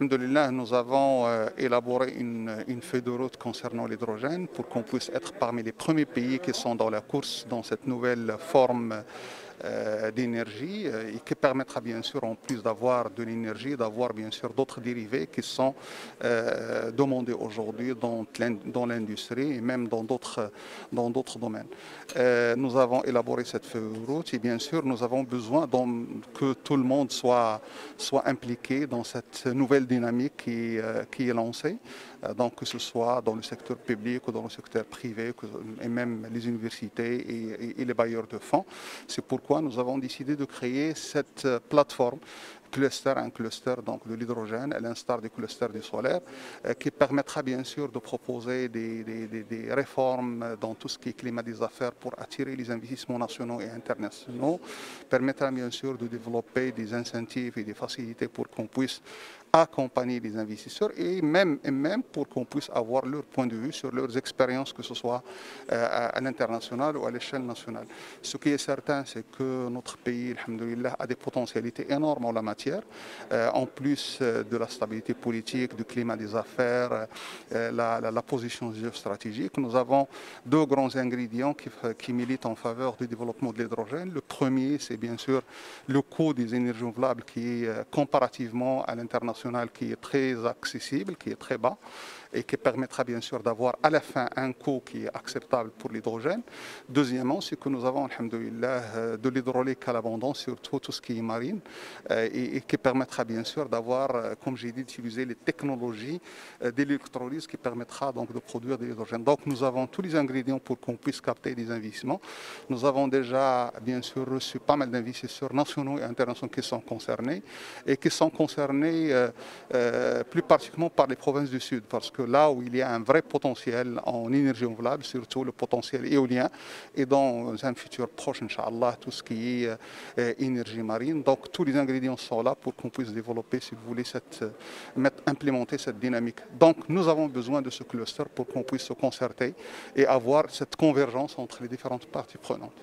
Alhamdulillah, nous avons élaboré une feuille de route concernant l'hydrogène pour qu'on puisse être parmi les premiers pays qui sont dans la course dans cette nouvelle forme d'énergie et qui permettra bien sûr, en plus d'avoir de l'énergie, d'avoir bien sûr d'autres dérivés qui sont demandés aujourd'hui dans l'industrie et même dans d'autres domaines. Nous avons élaboré cette feuille de route et bien sûr nous avons besoin que tout le monde soit impliqué dans cette nouvelle dynamique qui est lancée, donc que ce soit dans le secteur public ou dans le secteur privé et même les universités et les bailleurs de fonds. C'est pourquoi nous avons décidé de créer cette plateforme un cluster donc de l'hydrogène, à l'instar du cluster du solaire, qui permettra bien sûr de proposer des réformes dans tout ce qui est climat des affaires pour attirer les investissements nationaux et internationaux, permettra bien sûr de développer des incentives et des facilités pour qu'on puisse accompagner les investisseurs et même pour qu'on puisse avoir leur point de vue sur leurs expériences, que ce soit à l'international ou à l'échelle nationale. Ce qui est certain, c'est que notre pays, alhamdoulilah, a des potentialités énormes en la matière, en plus de la stabilité politique, du climat des affaires, la position géostratégique. Nous avons deux grands ingrédients qui militent en faveur du développement de l'hydrogène. Le premier, c'est bien sûr le coût des énergies renouvelables qui est comparativement à l'international qui est très accessible, qui est très bas et qui permettra bien sûr d'avoir à la fin un coût qui est acceptable pour l'hydrogène. Deuxièmement, c'est que nous avons, alhamdoulilah, de l'hydraulique à l'abondance, surtout tout ce qui est marine, et qui permettra bien sûr d'avoir, comme j'ai dit, d'utiliser les technologies d'électrolyse qui permettra donc de produire de l'hydrogène. Donc nous avons tous les ingrédients pour qu'on puisse capter des investissements. Nous avons déjà bien sûr reçu pas mal d'investisseurs nationaux et internationaux qui sont concernés et qui sont concernés plus particulièrement par les provinces du Sud, parce que là où il y a un vrai potentiel en énergie renouvelable, surtout le potentiel éolien, et dans un futur proche, Inch'Allah, tout ce qui est énergie marine. Donc tous les ingrédients sont là pour qu'on puisse développer, si vous voulez, implémenter cette dynamique. Donc nous avons besoin de ce cluster pour qu'on puisse se concerter et avoir cette convergence entre les différentes parties prenantes.